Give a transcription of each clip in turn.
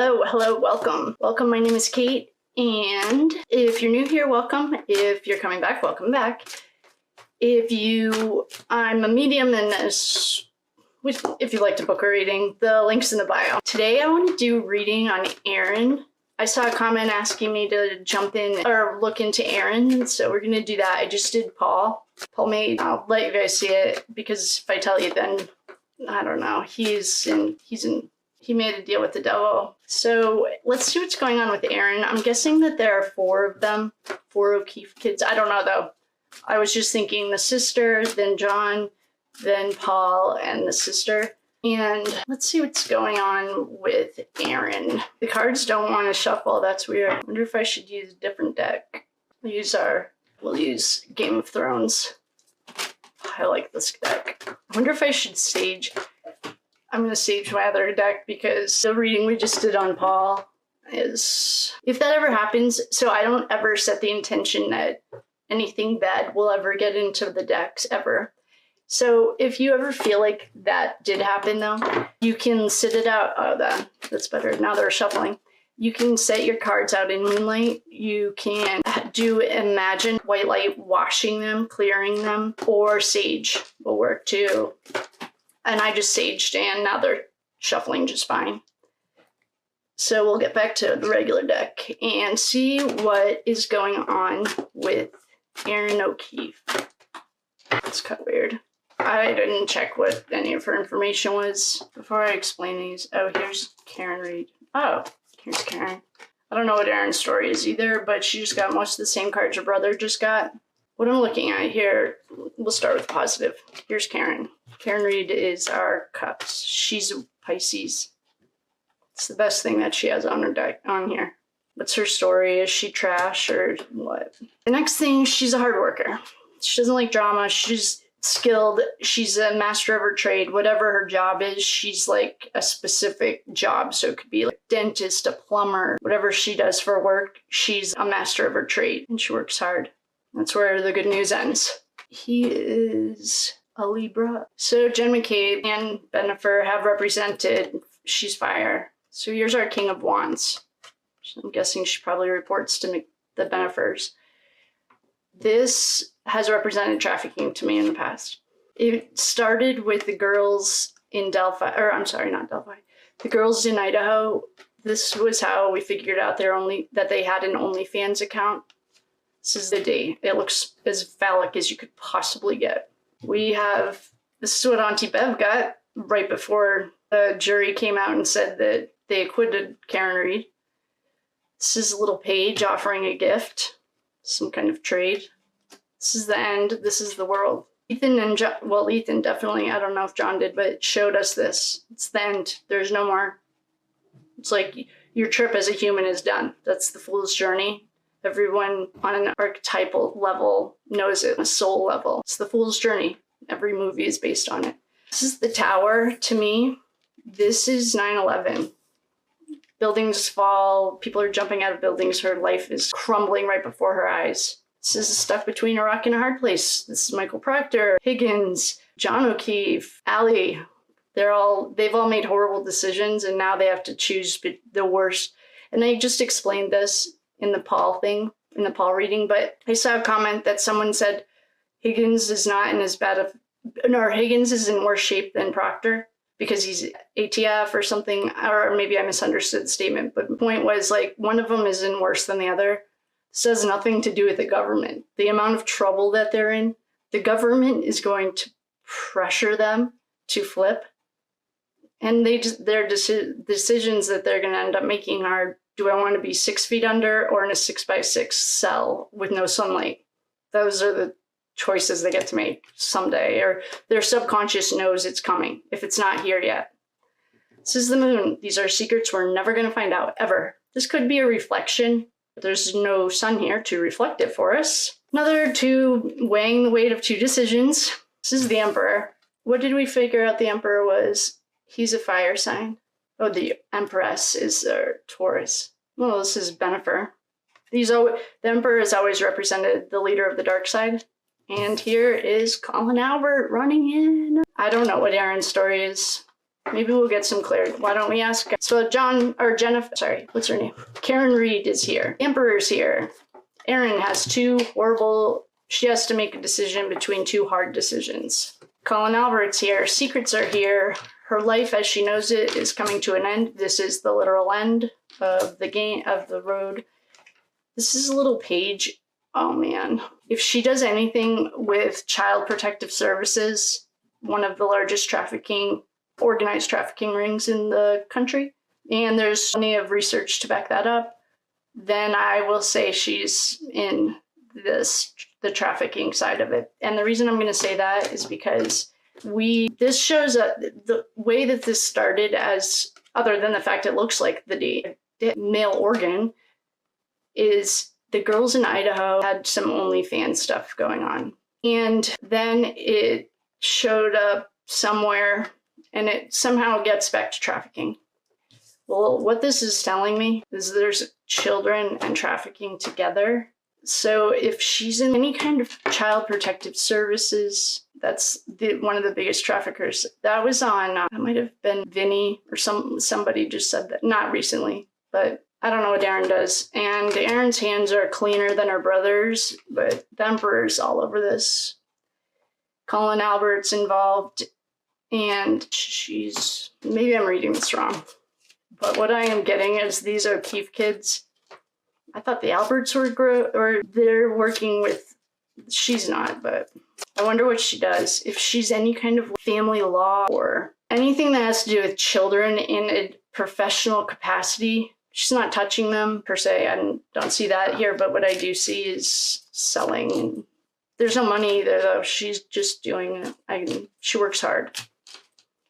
Hello, hello, welcome. Welcome, my name is Kate, and if you're new here, welcome. If you're coming back, welcome back. I'm a medium in this, if you like to book a reading, the link's in the bio. Today I want to do reading on Erin. I saw a comment asking me to jump in or look into Erin, so we're gonna do that. I just did Paul. Paul made, I'll let you guys see it, because if I tell you then, I don't know, he made a deal with the devil. So let's see what's going on with Erin. I'm guessing that there are 4 of them, 4 KEEFE kids. I don't know though. I was just thinking the sister, then John, then Paul, and the sister. And let's see what's going on with Erin. The cards don't want to shuffle. That's weird. I wonder if I should use a different deck. We'll use Game of Thrones. I like this deck. I wonder if I should sage. I'm going to sage my other deck because the reading we just did on Paul is, if that ever happens, so I don't ever set the intention that anything bad will ever get into the decks ever. So if you ever feel like that did happen though, you can sit it out. Oh, that's better. Now they're shuffling. You can set your cards out in moonlight. You can do imagine white light washing them, clearing them, or sage will work too. And I just saged and now they're shuffling just fine. So we'll get back to the regular deck and see what is going on with Erin O'Keefe. It's kind of weird. I didn't check what any of her information was before I explain these. Oh, here's Karen Reed. Oh, here's Karen. I don't know what Erin's story is either, but she just got most of the same cards her brother just got. What I'm looking at here, we'll start with positive. Here's Karen. Karen Reed is our cups. She's a Pisces. It's the best thing that she has on her deck on here. What's her story? Is she trash or what? The next thing, she's a hard worker. She doesn't like drama. She's skilled. She's a master of her trade. Whatever her job is, she's like a specific job. So it could be like dentist, a plumber, whatever she does for work, she's a master of her trade and she works hard. That's where the good news ends. He is a Libra. So Jen McCabe and Bennifer have represented, she's fire. So here's our King of Wands. I'm guessing she probably reports to the Bennifers. This has represented trafficking to me in the past. It started with the girls in Delphi, or I'm sorry, not Delphi. The girls in Idaho. This was how we figured out that they had an OnlyFans account. This is the day. It looks as phallic as you could possibly get. This is what Auntie Bev got right before the jury came out and said that they acquitted Karen Reed. This is a little page offering a gift, some kind of trade. This is the end. This is the world. Ethan and John, well, Ethan definitely, I don't know if John did, but showed us this. It's the end. There's no more. It's like your trip as a human is done. That's the fool's journey. Everyone on an archetypal level knows it, on a soul level. It's the fool's journey. Every movie is based on it. This is the tower to me. This is 9/11. Buildings fall, people are jumping out of buildings, her life is crumbling right before her eyes. This is stuck between a rock and a hard place. This is Michael Proctor, Higgins, John O'Keefe, Allie. They've all made horrible decisions and now they have to choose the worst. And I just explained this in the Paul reading, but I saw a comment that someone said Higgins is not in Higgins is in worse shape than Proctor because he's ATF or something, or maybe I misunderstood the statement, but the point was like one of them is in worse than the other. This has nothing to do with the government. The amount of trouble that they're in, the government is going to pressure them to flip, and their decisions that they're going to end up making are, do I want to be 6 feet under or in a 6x6 cell with no sunlight? Those are the choices they get to make someday, or their subconscious knows it's coming if it's not here yet. This is the moon. These are secrets we're never going to find out, ever. This could be a reflection, but there's no sun here to reflect it for us. Another 2 weighing the weight of 2 decisions. This is the Emperor. What did we figure out the Emperor was? He's a fire sign. Oh, the Empress is Taurus. Well, this is Bennifer. The Emperor has always represented the leader of the dark side. And here is Colin Albert running in. I don't know what Erin's story is. Maybe we'll get some clarity. Why don't we ask? So Jennifer, sorry, what's her name? Karen Reed is here. Emperor's here. Erin has she has to make a decision between two hard decisions. Colin Albert's here. Secrets are here. Her life as she knows it is coming to an end. This is the literal end of the road. This is a little page. Oh man. If she does anything with Child Protective Services, one of the largest organized trafficking rings in the country, and there's plenty of research to back that up, then I will say she's in the trafficking side of it. And the reason I'm going to say that is because this shows the way that this started, as other than the fact it looks like the male organ, is the girls in Idaho had some OnlyFans stuff going on. And then it showed up somewhere and it somehow gets back to trafficking. Well, what this is telling me is there's children and trafficking together. So if she's in any kind of Child Protective Services, that's one of the biggest traffickers. That was on, that might have been Vinny or somebody just said that, not recently, but I don't know what Erin does. And Erin's hands are cleaner than her brother's, but the Emperor's all over this. Colin Albert's involved, and maybe I'm reading this wrong, but what I am getting is these are KEEFE kids. I thought the Alberts or they're working with, she's not, but I wonder what she does. If she's any kind of family law or anything that has to do with children in a professional capacity. She's not touching them per se. I don't see that here, but what I do see is selling. There's no money there though. She's just doing it. She works hard.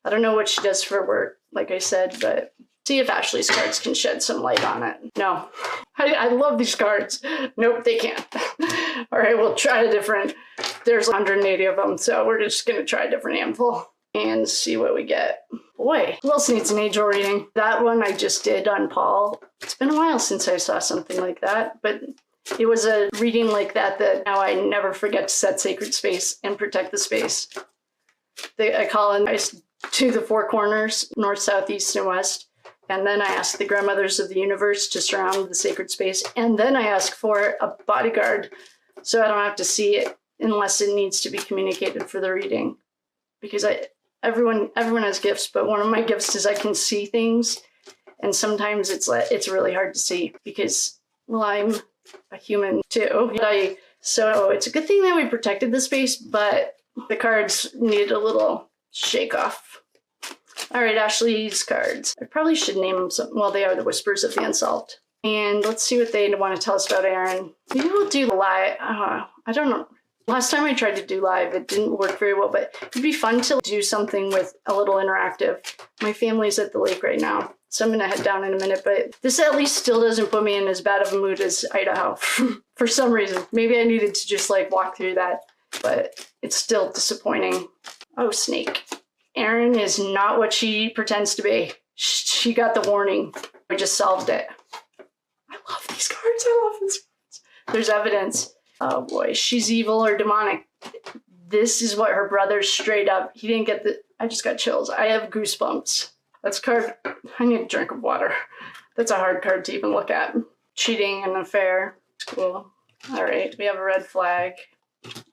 I don't know what she does for work, like I said, but see if Ashley's cards can shed some light on it. No, I love these cards. Nope, they can't. All right, we'll try a different. There's 180 of them, so we're just gonna try a different handful and see what we get. Boy, who else needs an angel reading? That one I just did on Paul. It's been a while since I saw something like that, but it was a reading like that now I never forget to set sacred space and protect the space. I call in to the four corners, north, south, east, and west. And then I ask the grandmothers of the universe to surround the sacred space. And then I ask for a bodyguard so I don't have to see it unless it needs to be communicated for the reading. Because everyone has gifts, but one of my gifts is I can see things. And sometimes it's really hard to see because, well, I'm a human too. So it's a good thing that we protected the space, but the cards need a little shake off. All right, Ashley's cards. I probably should name them well, they are the Whispers of the Unsolved. And let's see what they want to tell us about Erin. Maybe we'll do live. I don't know. Last time I tried to do live, it didn't work very well, but it'd be fun to do something with a little interactive. My family's at the lake right now, so I'm gonna head down in a minute, but this at least still doesn't put me in as bad of a mood as Idaho for some reason. Maybe I needed to just like walk through that, but it's still disappointing. Oh, snake. Erin is not what she pretends to be. She got the warning. We just solved it. I love these cards. I love these cards. There's evidence. Oh boy, she's evil or demonic. This is what her brother straight up. He didn't get I just got chills. I have goosebumps. That's card. I need a drink of water. That's a hard card to even look at. Cheating and affair. Cool. All right, we have a red flag.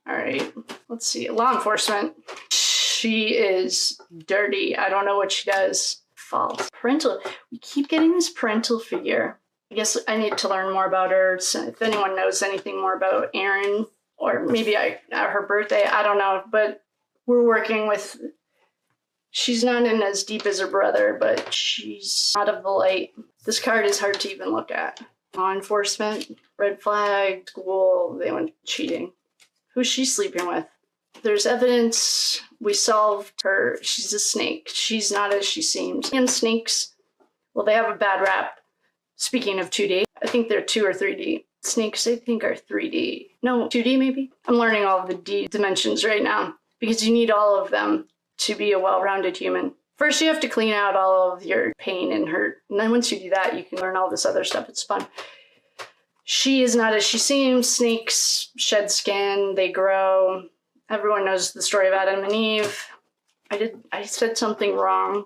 All right, let's see. Law enforcement. She is dirty. I don't know what she does. False. Parental. We keep getting this parental figure. I guess I need to learn more about her. So if anyone knows anything more about Erin, or maybe her birthday, I don't know. But we're working with. She's not in as deep as her brother, but she's out of the light. This card is hard to even look at. Law enforcement, red flag, school. They went cheating. Who's she sleeping with? There's evidence. We solved her. She's a snake. She's not as she seems. And snakes, well, they have a bad rap. Speaking of 2D, I think they're 2 or 3D. Snakes, I think, are 3D. No, 2D maybe? I'm learning all of the D dimensions right now because you need all of them to be a well-rounded human. First, you have to clean out all of your pain and hurt. And then once you do that, you can learn all this other stuff. It's fun. She is not as she seems. Snakes shed skin. They grow. Everyone knows the story of Adam and Eve. I said something wrong.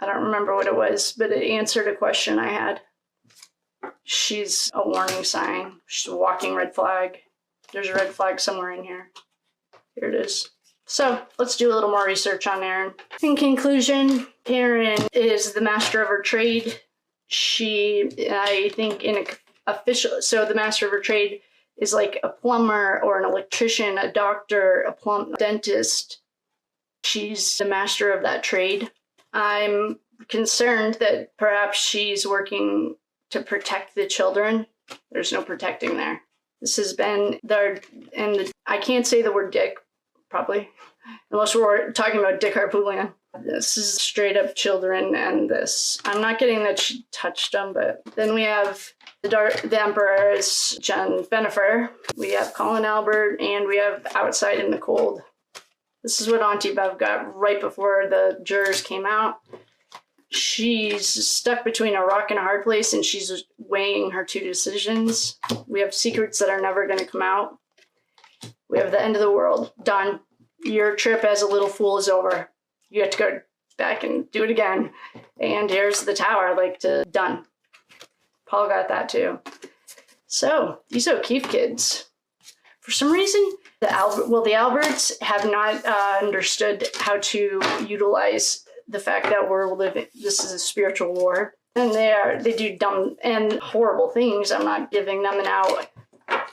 I don't remember what it was, but it answered a question I had. She's a warning sign. She's a walking red flag. There's a red flag somewhere in here. Here it is. So let's do a little more research on Erin. In conclusion, Erin is the master of her trade. She, I think, in official, so the master of her trade is like a plumber or an electrician, a doctor, a dentist. She's the master of that trade. I'm concerned that perhaps she's working to protect the children. There's no protecting there. This has been I can't say the word dick, probably, unless we're talking about Dick Harpootlian. This is straight up children, and this. I'm not getting that she touched them, but then we have the Emperor's Jen Benifer. We have Colin Albert, and we have Outside in the Cold. This is what Auntie Bev got right before the jurors came out. She's stuck between a rock and a hard place, and she's weighing her two decisions. We have secrets that are never going to come out. We have the end of the world. Done. Your trip as a little fool is over. You have to go back and do it again. And here's the tower, done. Paul got that too. So, these are KEEFE kids. For some reason, the Alberts have not understood how to utilize the fact that we're living, this is a spiritual war, and they do dumb and horrible things. I'm not giving them an out.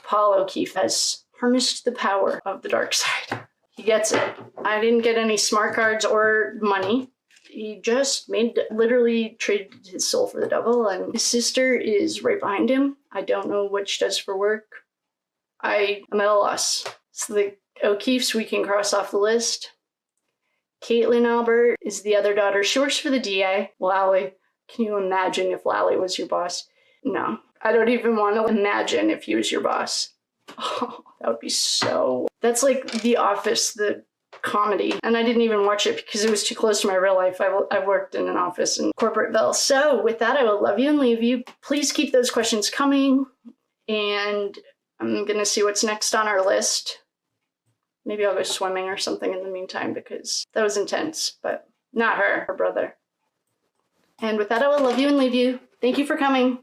Paul O'Keefe has harnessed the power of the dark side. He gets it. I didn't get any smart cards or money. He just literally traded his soul for the devil, and his sister is right behind him. I don't know what she does for work. I am at a loss. So the O'Keefes we can cross off the list. Caitlin Albert is the other daughter. She works for the DA. Lally. Can you imagine if Lally was your boss? No. I don't even want to imagine if he was your boss. Oh, that would be so... That's like The Office, the comedy. And I didn't even watch it because it was too close to my real life. I worked in an office in Corporateville. So with that, I will love you and leave you. Please keep those questions coming. And I'm going to see what's next on our list. Maybe I'll go swimming or something in the meantime because that was intense, but not her brother. And with that, I will love you and leave you. Thank you for coming.